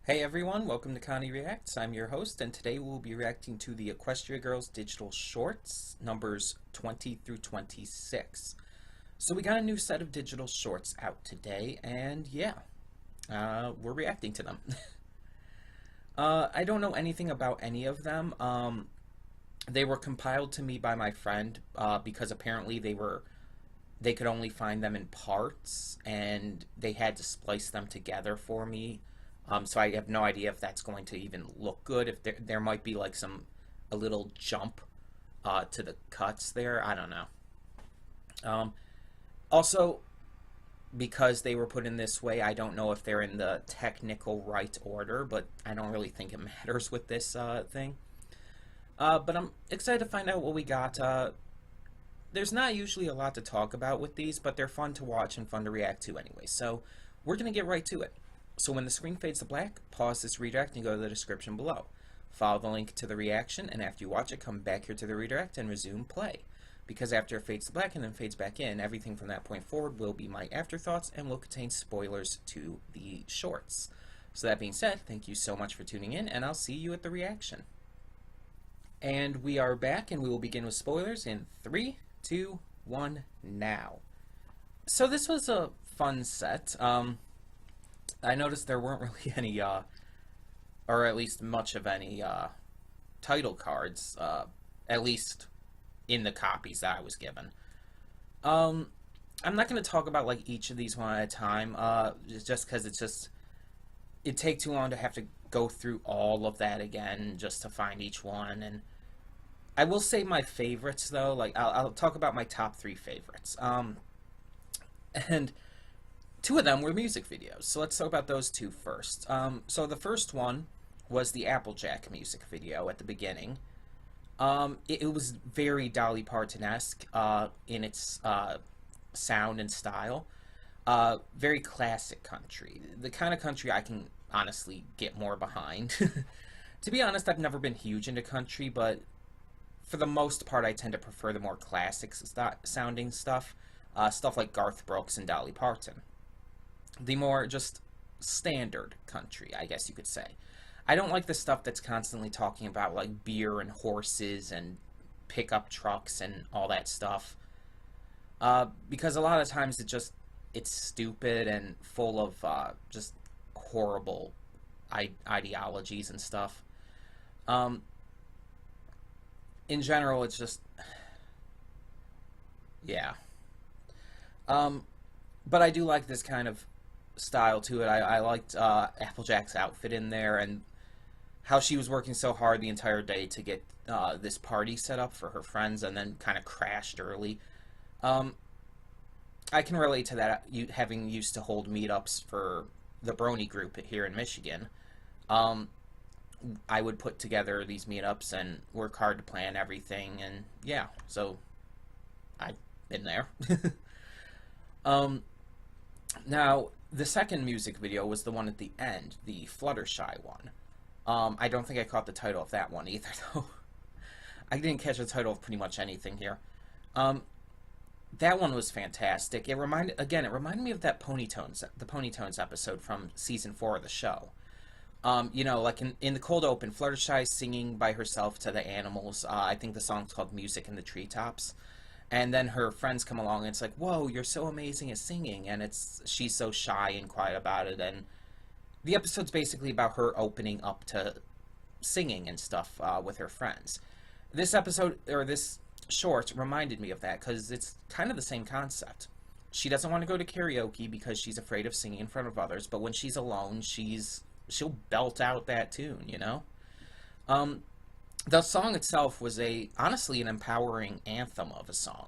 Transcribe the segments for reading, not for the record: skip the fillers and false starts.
Hey everyone, welcome to Connie Reacts. I'm your host, and today we'll be reacting to the Equestria Girls digital shorts, numbers 20 through 26. So we got a new set of digital shorts out today, and yeah, we're reacting to them. I don't know anything about any of them. They were compiled to me by my friend because apparently they could only find them in parts, and they had to splice them together for me. So I have no idea if that's going to even look good. If there might be like a little jump to the cuts there. I don't know. Um, Also, because they were put in this way, I don't know if they're in the technical right order, but I don't really think it matters with this thing. But I'm excited to find out what we got. There's not usually a lot to talk about with these, but they're fun to watch and fun to react to anyway. So we're going to get right to it. So when the screen fades to black, pause this redirect and go to the description below. Follow the link to the reaction, and after you watch it, come back here to the redirect and resume play. Because after it fades to black and then fades back in, everything from that point forward will be my afterthoughts and will contain spoilers to the shorts. So that being said, thank you so much for tuning in, and I'll see you at the reaction. And we are back, and we will begin with spoilers in 3, 2, 1, now. So this was a fun set. I noticed there weren't really any, or at least much of any, title cards, at least in the copies that I was given. I'm not going to talk about, like, each of these one at a time, just because it'd take too long to have to go through all of that again just to find each one, and I will say my favorites, though, like, I'll talk about my top 3 favorites, and 2 of them were music videos, so let's talk about those 2 first. So the first one was the Applejack music video at the beginning. It was very Dolly Parton-esque in its sound and style. Very classic country. The kind of country I can honestly get more behind. To be honest, I've never been huge into country, but for the most part, I tend to prefer the more classic sounding stuff. Stuff like Garth Brooks and Dolly Parton. The more just standard country, I guess you could say. I don't like the stuff that's constantly talking about like beer and horses and pickup trucks and all that stuff. Because a lot of times it's stupid and full of just horrible ideologies and stuff. In general, it's just yeah. But I do like this kind of style to it. I liked Applejack's outfit in there and how she was working so hard the entire day to get this party set up for her friends and then kind of crashed early. I can relate to that, having used to hold meetups for the Brony group here in Michigan. I would put together these meetups and work hard to plan everything, and yeah, so I've been there. Now, the second music video was the one at the end, the Fluttershy one. I don't think I caught the title of that one either, though. I didn't catch the title of pretty much anything here. That one was fantastic. It reminded me of that the Ponytones episode from season 4 of the show. You know, like in the cold open, Fluttershy singing by herself to the animals. I think the song's called Music in the Treetops. And then her friends come along and it's like, whoa, you're so amazing at singing. And she's so shy and quiet about it. And the episode's basically about her opening up to singing and stuff with her friends. This episode, or this short, reminded me of that because it's kind of the same concept. She doesn't want to go to karaoke because she's afraid of singing in front of others, but when she's alone, she'll belt out that tune, you know? The song itself was honestly an empowering anthem of a song.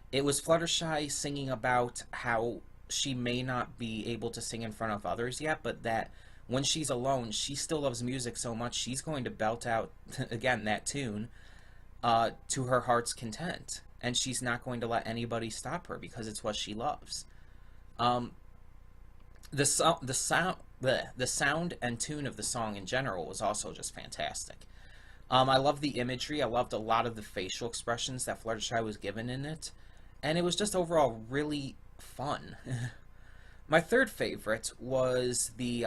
It was Fluttershy singing about how she may not be able to sing in front of others yet, but that when she's alone, she still loves music so much she's going to belt out, again, that tune to her heart's content. And she's not going to let anybody stop her because it's what she loves. The sound and tune of the song in general was also just fantastic. I loved the imagery. I loved a lot of the facial expressions that Fluttershy was given in it. And it was just overall really fun. My third favorite was the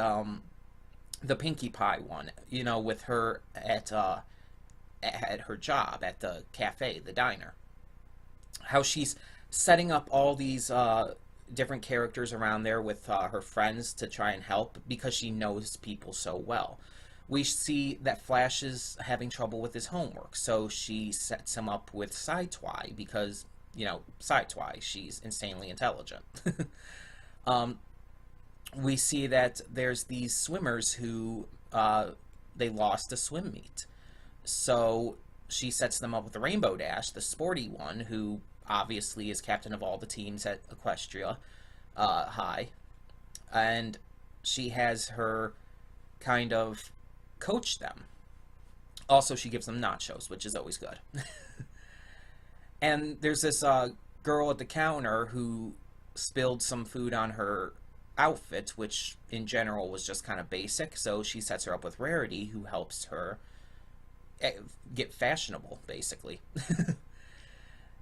the Pinkie Pie one, you know, with her at her job at the cafe, the diner. How she's setting up all these different characters around there with her friends to try and help because she knows people so well. We see that Flash is having trouble with his homework, so she sets him up with Sidetwy because, you know, Sidetwy, she's insanely intelligent. um, we see that there's these swimmers who they lost a swim meet. So she sets them up with the Rainbow Dash, the sporty one, who obviously is captain of all the teams at Equestria High. And she has her kind of coach them. Also, she gives them nachos, which is always good. And there's this girl at the counter who spilled some food on her outfit, which in general was just kind of basic. So she sets her up with Rarity, who helps her get fashionable, basically.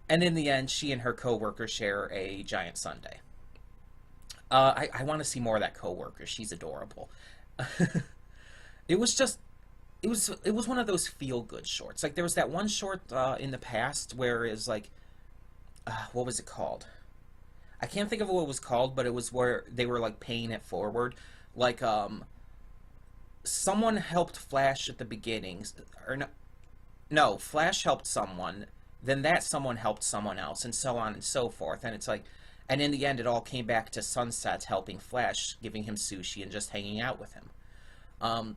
And in the end, she and her coworker share a giant sundae. I want to see more of that coworker. She's adorable. It was just, it was one of those feel good shorts. Like there was that one short in the past where it was like, what was it called? I can't think of what it was called, but it was where they were like paying it forward. Like someone helped Flash at the beginning, or no, no, Flash helped someone, then that someone helped someone else, and so on and so forth. And it's like, and in the end, it all came back to Sunset helping Flash, giving him sushi and just hanging out with him. Um,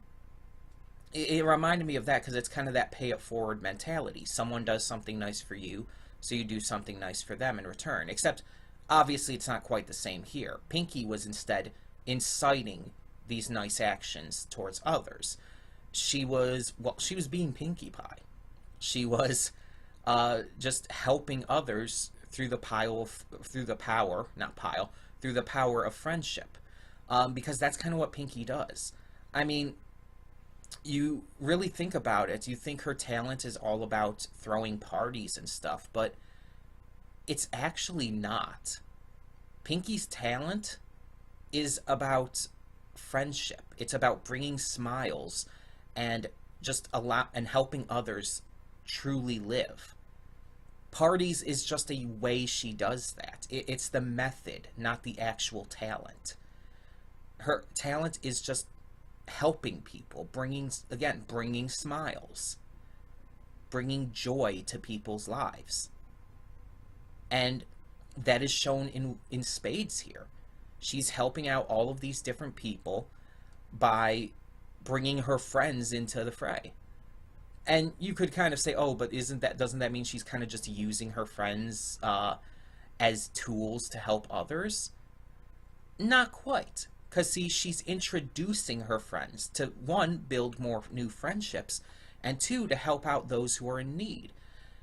it reminded me of that because it's kind of that pay it forward mentality. Someone does something nice for you, so you do something nice for them in return. Except, obviously, it's not quite the same here. Pinkie was instead inciting these nice actions towards others. She was, well, she was being Pinkie Pie. She was just helping others through the through the power, not pile, through the power of friendship. Because that's kind of what Pinkie does. I mean, you really think about it, you think her talent is all about throwing parties and stuff, but it's actually not. Pinkie's talent is about friendship. It's about bringing smiles and just helping others truly live. Parties is just a way she does that. It's the method, not the actual talent. Her talent is just helping people, bringing smiles, bringing joy to people's lives. And that is shown in spades here. She's helping out all of these different people by bringing her friends into the fray. And you could kind of say, oh, but doesn't that mean she's kind of just using her friends as tools to help others? Not quite. Because, see, she's introducing her friends to, one, build more new friendships, and two, to help out those who are in need.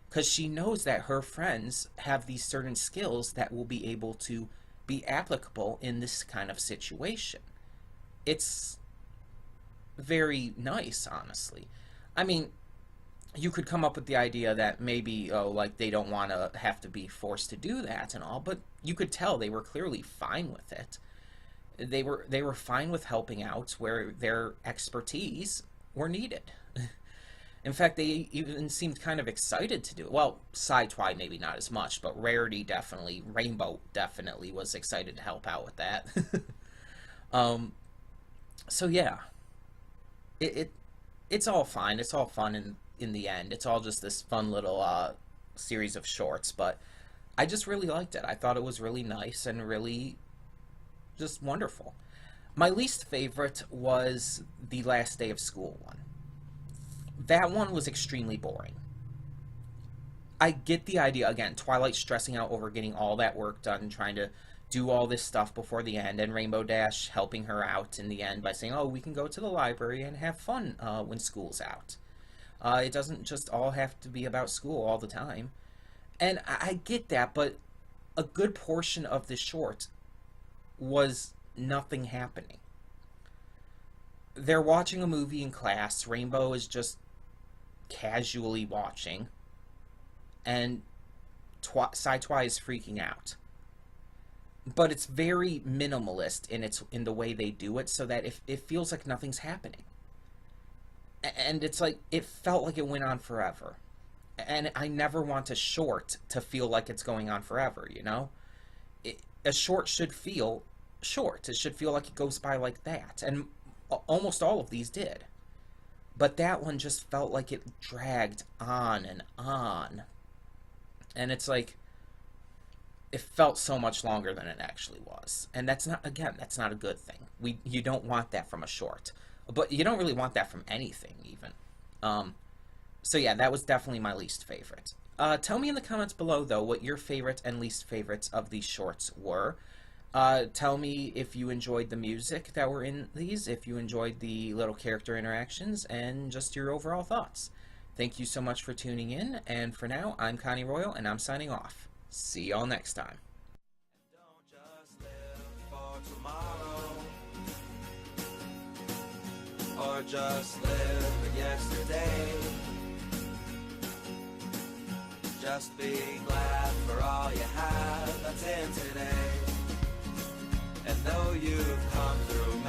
Because she knows that her friends have these certain skills that will be able to be applicable in this kind of situation. It's very nice, honestly. I mean, you could come up with the idea that maybe, oh, like, they don't want to have to be forced to do that and all, but you could tell they were clearly fine with it. They were fine with helping out where their expertise were needed. In fact, they even seemed kind of excited to do it. Well, Sidetwy maybe not as much, but Rainbow definitely was excited to help out with that. So yeah, it's all fine. It's all fun in the end. It's all just this fun little series of shorts, but I just really liked it. I thought it was really nice and really just wonderful. My least favorite was the last day of school one. That one was extremely boring. I get the idea, again, Twilight stressing out over getting all that work done, trying to do all this stuff before the end, and Rainbow Dash helping her out in the end by saying, oh, we can go to the library and have fun when school's out. It doesn't just all have to be about school all the time. And I get that, but a good portion of the short was nothing happening. They're watching a movie in class. Rainbow is just casually watching, and Sidetwy is freaking out. but it's very minimalist in the way they do it, so that if it feels like nothing's happening. And it's like it felt like it went on forever. And I never want a short to feel like it's going on forever, you know? A short should feel short. It should feel like it goes by like that. And almost all of these did. But that one just felt like it dragged on and on. And it's like it felt so much longer than it actually was. And that's not, again, that's not a good thing. You don't want that from a short. But you don't really want that from anything even. So yeah, that was definitely my least favorite. Tell me in the comments below, though, what your favorite and least favorites of these shorts were. Tell me if you enjoyed the music that were in these, if you enjoyed the little character interactions, and just your overall thoughts. Thank you so much for tuning in, and for now, I'm Connie Royal, and I'm signing off. See y'all next time. Don't just live for tomorrow, or just live for yesterday. Just be glad for all you have that's in today. And though you've come through